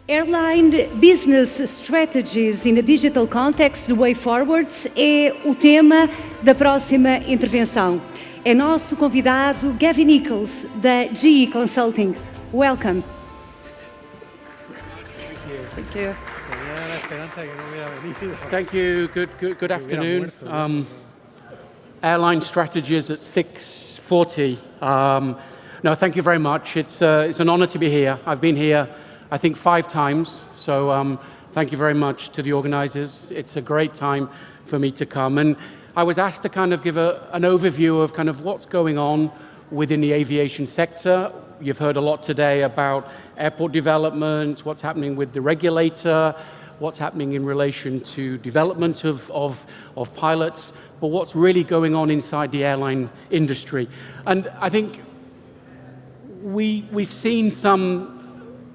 Airline Business Strategies in a Digital Context, The Way Forwards, é o tema da próxima intervenção. É nosso convidado Gavin Nichols, da GE Consulting. Welcome. Thank you. Thank you. Good afternoon. Airline strategies at 6:40. No, thank you very much. It's an honor to be here. I've been here, I think, 5 times. So thank you very much to the organizers. It's a great time for me to come. And I was asked to kind of give an overview of kind of what's going on within the aviation sector. You've heard a lot today about airport development, what's happening with the regulator, what's happening in relation to development of pilots, but what's really going on inside the airline industry. And I think we've seen some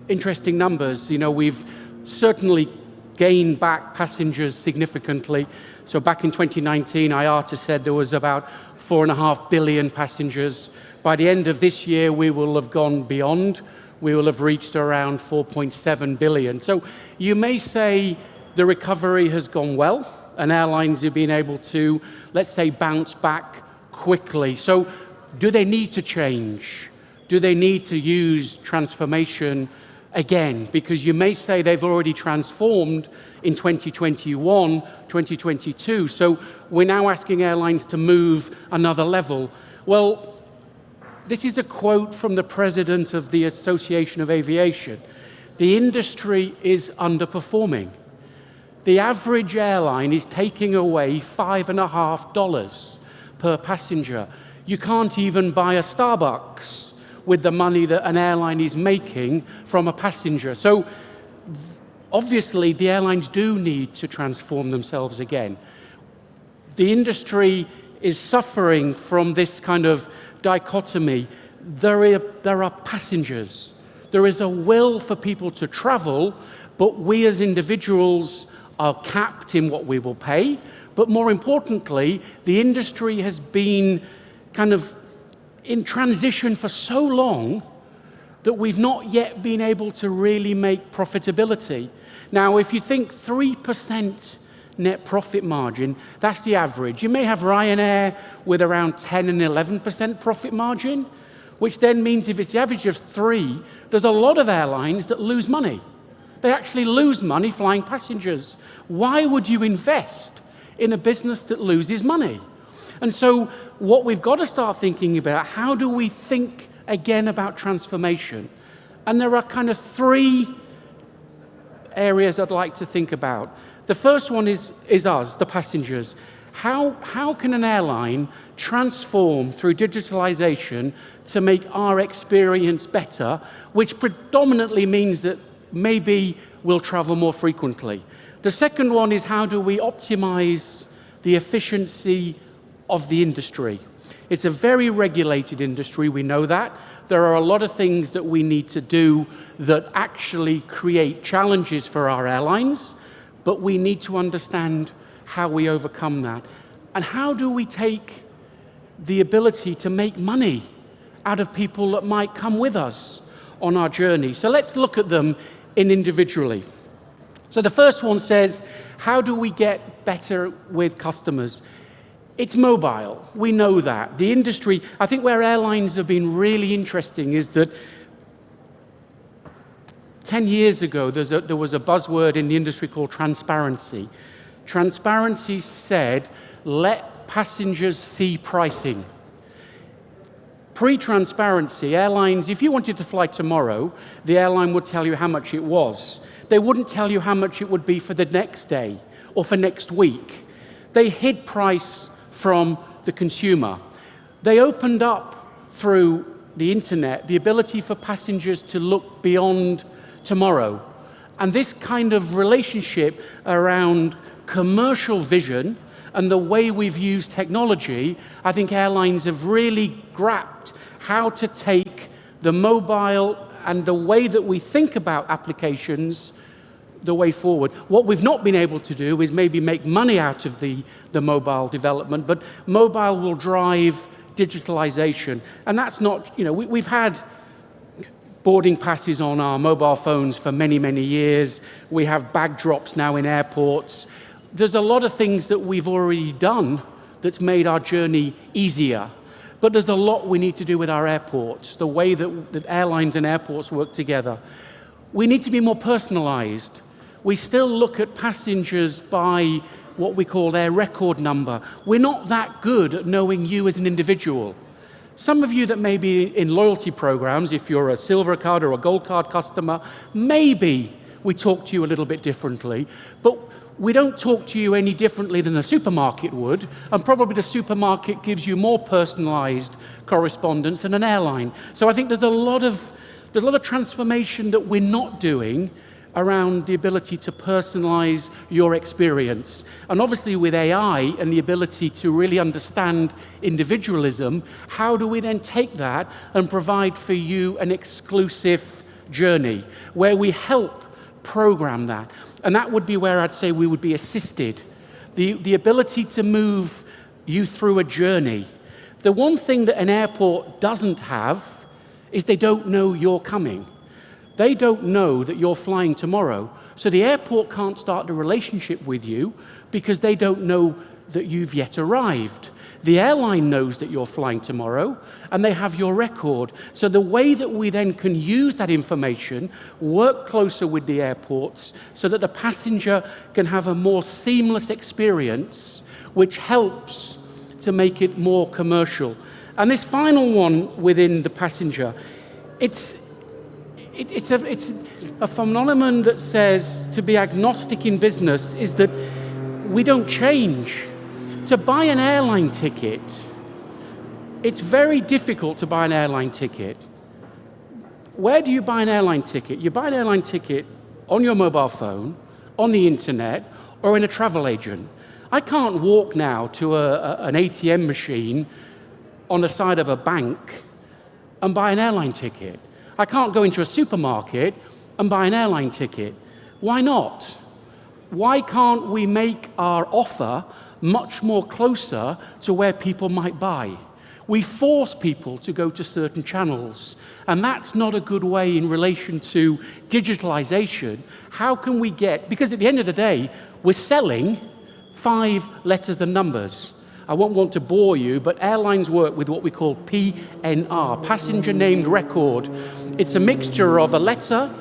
interesting numbers. You know, we've certainly gained back passengers significantly. So back in 2019, IATA said there was about 4.5 billion passengers. By the end of this year, we will have gone beyond. We will have reached around 4.7 billion. So you may say the recovery has gone well, and airlines have been able to, let's say, bounce back quickly. So do they need to change? Do they need to use transformation again? Because you may say they've already transformed in 2021, 2022. So we're now asking airlines to move another level. Well, this is a quote from the president of the Association of Aviation. The industry is underperforming. The average airline is taking away $5.50 per passenger. You can't even buy a Starbucks with the money that an airline is making from a passenger. So obviously the airlines do need to transform themselves again. The industry is suffering from this kind of dichotomy. There are passengers. There is a will for people to travel, but we as individuals are capped in what we will pay. But more importantly, the industry has been kind of in transition for so long that we've not yet been able to really make profitability. Now, if you think 3% net profit margin, that's the average. You may have Ryanair with around 10 and 11% profit margin, which then means if it's the average of 3, there's a lot of airlines that lose money. They actually lose money flying passengers. Why would you invest in a business that loses money? And so what we've got to start thinking about, how do we think again about transformation? And there are kind of 3 areas I'd like to think about. The first one is us, the passengers. How can an airline transform through digitalization to make our experience better, which predominantly means that maybe we'll travel more frequently? The second one is how do we optimize the efficiency of the industry? It's a very regulated industry, we know that. There are a lot of things that we need to do that actually create challenges for our airlines, but we need to understand how we overcome that. And how do we take the ability to make money out of people that might come with us on our journey? So let's look at them individually. So the first one says, how do we get better with customers? It's mobile, we know that. The industry, I think where airlines have been really interesting is that 10 years ago, there was a buzzword in the industry called transparency. Transparency said, let passengers see pricing. Pre-transparency, airlines, if you wanted to fly tomorrow, the airline would tell you how much it was. They wouldn't tell you how much it would be for the next day or for next week. They hid price from the consumer. They opened up through the internet the ability for passengers to look beyond tomorrow. And this kind of relationship around commercial vision and the way we've used technology, I think airlines have really grasped how to take the mobile and the way that we think about applications the way forward. What we've not been able to do is maybe make money out of the mobile development, but mobile will drive digitalization. And that's not, we've had boarding passes on our mobile phones for many, many years. We have bag drops now in airports. There's a lot of things that we've already done that's made our journey easier. But there's a lot we need to do with our airports, the way that airlines and airports work together. We need to be more personalized. We still look at passengers by what we call their record number. We're not that good at knowing you as an individual. Some of you that may be in loyalty programs, if you're a silver card or a gold card customer, maybe we talk to you a little bit differently, but we don't talk to you any differently than a supermarket would, and probably the supermarket gives you more personalized correspondence than an airline. So I think there's a lot of transformation that we're not doing around the ability to personalize your experience. And obviously with AI and the ability to really understand individualism, how do we then take that and provide for you an exclusive journey where we help program that? And that would be where I'd say we would be assisted. The ability to move you through a journey. The one thing that an airport doesn't have is they don't know you're coming. They don't know that you're flying tomorrow. So the airport can't start the relationship with you because they don't know that you've yet arrived. The airline knows that you're flying tomorrow and they have your record. So the way that we then can use that information, work closer with the airports so that the passenger can have a more seamless experience, which helps to make it more commercial. And this final one within the passenger, it's a phenomenon that says to be agnostic in business is that we don't change. To buy an airline ticket, it's very difficult to buy an airline ticket. Where do you buy an airline ticket? You buy an airline ticket on your mobile phone, on the internet, or in a travel agent. I can't walk now to an ATM machine on the side of a bank and buy an airline ticket. I can't go into a supermarket and buy an airline ticket. Why not? Why can't we make our offer much more closer to where people might buy? We force people to go to certain channels, and that's not a good way in relation to digitalization. How can we get, because at the end of the day, we're selling 5 letters and numbers. I won't want to bore you, but airlines work with what we call PNR, Passenger Named Record. It's a mixture of a letter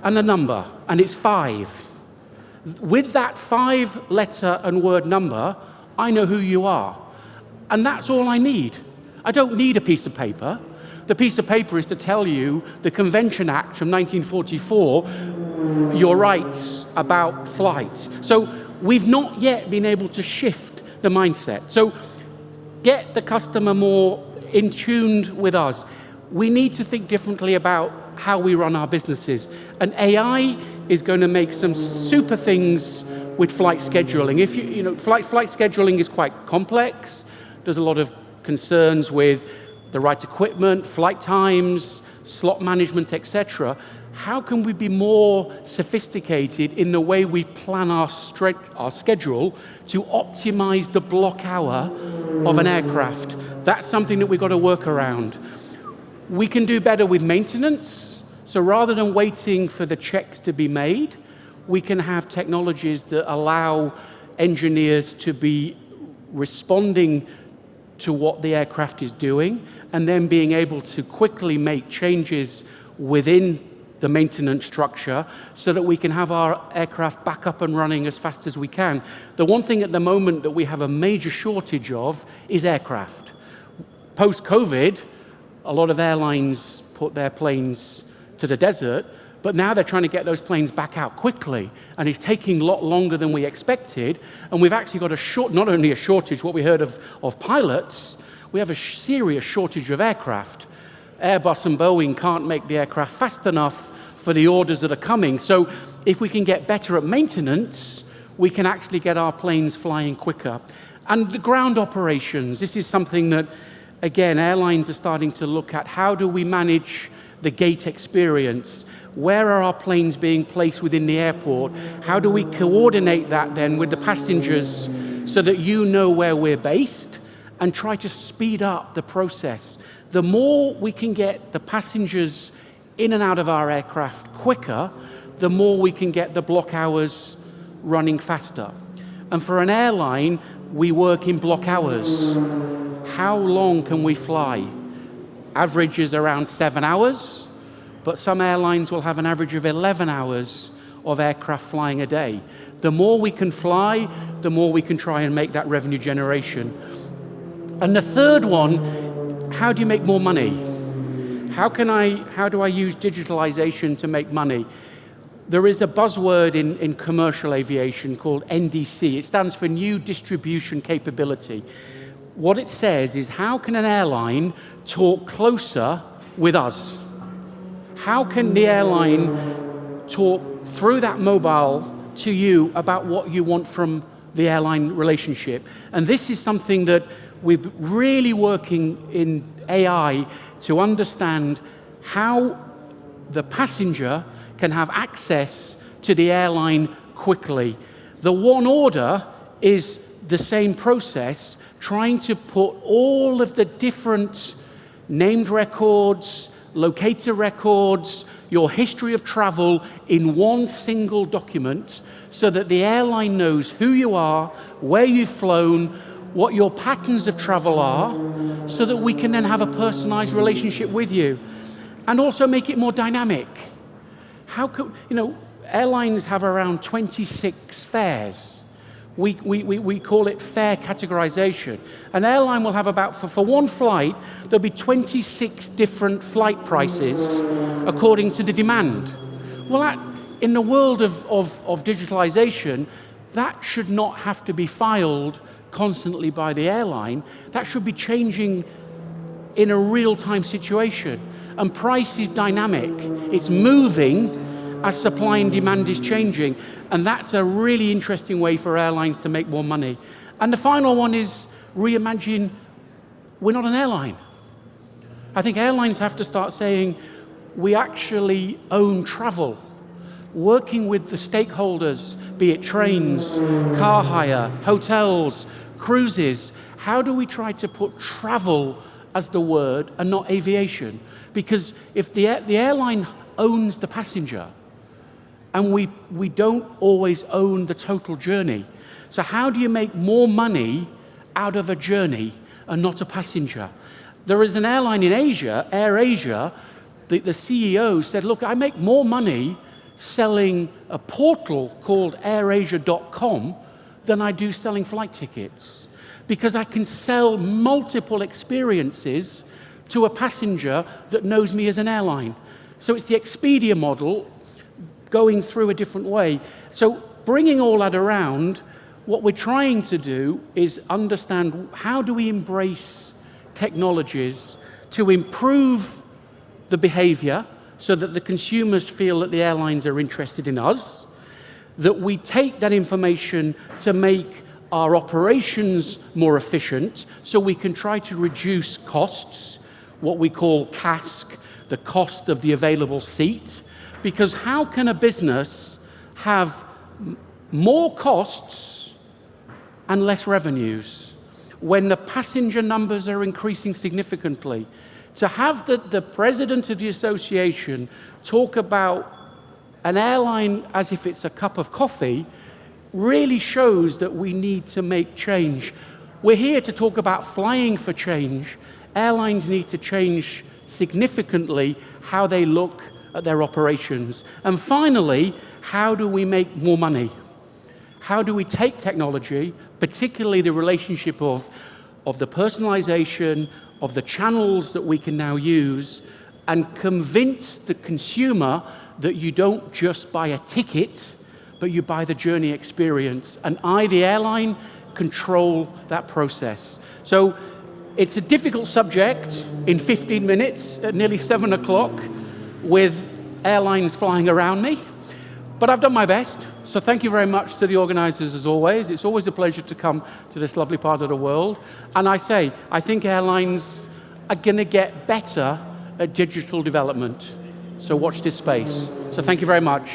and a number, and it's 5. With that 5-letter and word number, I know who you are. And that's all I need. I don't need a piece of paper. The piece of paper is to tell you the Convention Act from 1944, your rights about flight. So we've not yet been able to shift the mindset. So get the customer more in tune with us. We need to think differently about how we run our businesses. And AI is going to make some super things with flight scheduling. If you know, flight scheduling is quite complex. There's a lot of concerns with the right equipment, flight times, slot management, etc. How can we be more sophisticated in the way we plan our schedule to optimize the block hour of an aircraft? That's something that we've got to work around. We can do better with maintenance. So rather than waiting for the checks to be made, we can have technologies that allow engineers to be responding to what the aircraft is doing and then being able to quickly make changes within the maintenance structure so that we can have our aircraft back up and running as fast as we can. The one thing at the moment that we have a major shortage of is aircraft. Post-COVID, a lot of airlines put their planes to the desert, but now they're trying to get those planes back out quickly, and it's taking a lot longer than we expected, and we've actually got not only a shortage, what we heard of pilots, we have a serious shortage of aircraft. Airbus and Boeing can't make the aircraft fast enough for the orders that are coming. So if we can get better at maintenance, we can actually get our planes flying quicker. And the ground operations, this is something that, again, airlines are starting to look at. How do we manage the gate experience? Where are our planes being placed within the airport? How do we coordinate that then with the passengers so that you know where we're based and try to speed up the process? The more we can get the passengers in and out of our aircraft quicker, the more we can get the block hours running faster. And for an airline, we work in block hours. How long can we fly? Average is around 7 hours, but some airlines will have an average of 11 hours of aircraft flying a day. The more we can fly, the more we can try and make that revenue generation. And the third one, how do you make more money? How do I use digitalization to make money? There is a buzzword in commercial aviation called NDC. It stands for New Distribution Capability. What it says is, how can an airline talk closer with us? How can the airline talk through that mobile to you about what you want from the airline relationship? And this is something that we're really working in AI to understand how the passenger can have access to the airline quickly. The one order is the same process, trying to put all of the different named records, locator records, your history of travel in one single document so that the airline knows who you are, where you've flown, what your patterns of travel are, so that we can then have a personalized relationship with you. And also make it more dynamic. How could, airlines have around 26 fares. We call it fare categorization. An airline will have about, for one flight, there'll be 26 different flight prices according to the demand. Well, in the world of digitalization, that should not have to be filed constantly by the airline. That should be changing in a real-time situation. And price is dynamic. It's moving as supply and demand is changing. And that's a really interesting way for airlines to make more money. And the final one is reimagine, we're not an airline. I think airlines have to start saying, we actually own travel. Working with the stakeholders, be it trains, car hire, hotels, cruises, how do we try to put travel as the word and not aviation? Because if the airline owns the passenger, and we don't always own the total journey. So how do you make more money out of a journey and not a passenger? There is an airline in Asia, AirAsia, the CEO said, look, I make more money selling a portal called airasia.com than I do selling flight tickets. Because I can sell multiple experiences to a passenger that knows me as an airline. So it's the Expedia model going through a different way. So bringing all that around, what we're trying to do is understand how do we embrace technologies to improve the behavior so that the consumers feel that the airlines are interested in us, that we take that information to make our operations more efficient so we can try to reduce costs, what we call CASK, the cost of the available seat. Because how can a business have more costs and less revenues when the passenger numbers are increasing significantly? To have the president of the association talk about an airline as if it's a cup of coffee really shows that we need to make change. We're here to talk about flying for change. Airlines need to change significantly how they look at their operations. And finally, how do we make more money? How do we take technology, particularly the relationship of the personalization, of the channels that we can now use, and convince the consumer that you don't just buy a ticket, but you buy the journey experience. And I, the airline, control that process. So it's a difficult subject in 15 minutes at nearly 7 o'clock with airlines flying around me, but I've done my best. So thank you very much to the organizers as always. It's always a pleasure to come to this lovely part of the world. And I think airlines are going to get better at digital development. So watch this space. So thank you very much.